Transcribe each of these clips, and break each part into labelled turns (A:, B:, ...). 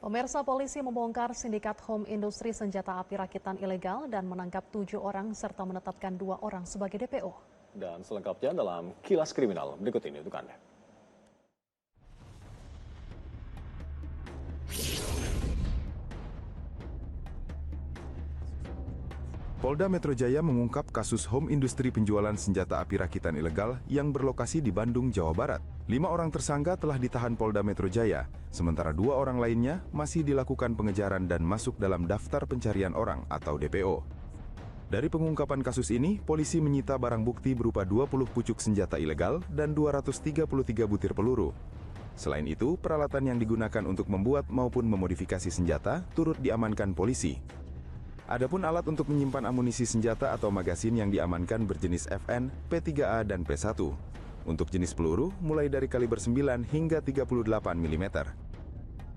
A: Pemirsa, polisi membongkar sindikat home industri senjata api rakitan ilegal dan menangkap 7 orang serta menetapkan 2 orang sebagai DPO.
B: Dan selengkapnya dalam Kilas Kriminal berikut ini untuk Anda.
C: Polda Metro Jaya mengungkap kasus home industri penjualan senjata api rakitan ilegal yang berlokasi di Bandung, Jawa Barat. 5 orang tersangka telah ditahan Polda Metro Jaya, sementara 2 orang lainnya masih dilakukan pengejaran dan masuk dalam daftar pencarian orang atau DPO. Dari pengungkapan kasus ini, polisi menyita barang bukti berupa 20 pucuk senjata ilegal dan 233 butir peluru. Selain itu, peralatan yang digunakan untuk membuat maupun memodifikasi senjata turut diamankan polisi. Adapun alat untuk menyimpan amunisi senjata atau magasin yang diamankan berjenis FN, P3A, dan P1. Untuk jenis peluru, mulai dari kaliber 9 hingga 38 mm.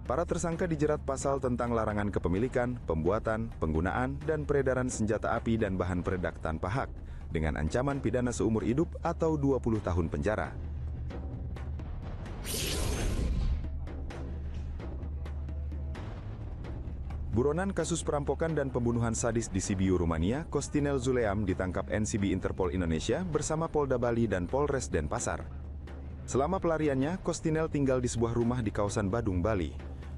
C: Para tersangka dijerat pasal tentang larangan kepemilikan, pembuatan, penggunaan, dan peredaran senjata api dan bahan peledak tanpa hak, dengan ancaman pidana seumur hidup atau 20 tahun penjara. Buronan kasus perampokan dan pembunuhan sadis di Sibiu, Rumania, Costinel Zuleam ditangkap NCB Interpol Indonesia bersama Polda Bali dan Polres Denpasar. Selama pelariannya, Costinel tinggal di sebuah rumah di kawasan Badung, Bali.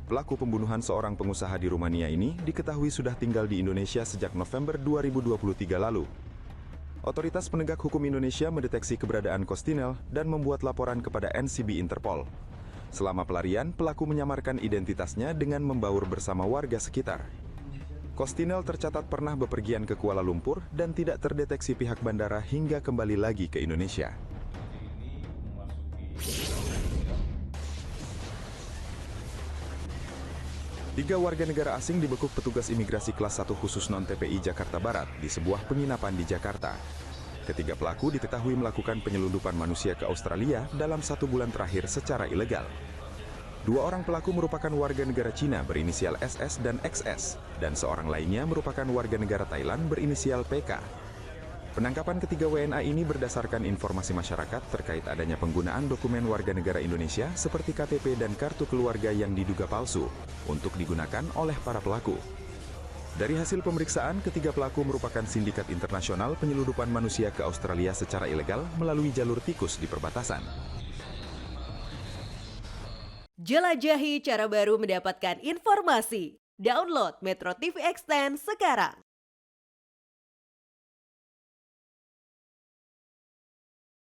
C: Pelaku pembunuhan seorang pengusaha di Rumania ini diketahui sudah tinggal di Indonesia sejak November 2023 lalu. Otoritas penegak hukum Indonesia mendeteksi keberadaan Costinel dan membuat laporan kepada NCB Interpol. Selama pelarian, pelaku menyamarkan identitasnya dengan membaur bersama warga sekitar. Costinel tercatat pernah bepergian ke Kuala Lumpur dan tidak terdeteksi pihak bandara hingga kembali lagi ke Indonesia. Tiga warga negara asing dibekuk petugas imigrasi kelas 1 khusus non-TPI Jakarta Barat di sebuah penginapan di Jakarta. Ketiga pelaku diketahui melakukan penyelundupan manusia ke Australia dalam 1 bulan terakhir secara ilegal. 2 orang pelaku merupakan warga negara Cina berinisial SS dan XS, dan seorang lainnya merupakan warga negara Thailand berinisial PK. Penangkapan ketiga WNA ini berdasarkan informasi masyarakat terkait adanya penggunaan dokumen warga negara Indonesia seperti KTP dan kartu keluarga yang diduga palsu untuk digunakan oleh para pelaku. Dari hasil pemeriksaan, ketiga pelaku merupakan sindikat internasional penyelundupan manusia ke Australia secara ilegal melalui jalur tikus di perbatasan.
D: Jelajahi cara baru mendapatkan informasi. Download Metro TV Extend sekarang.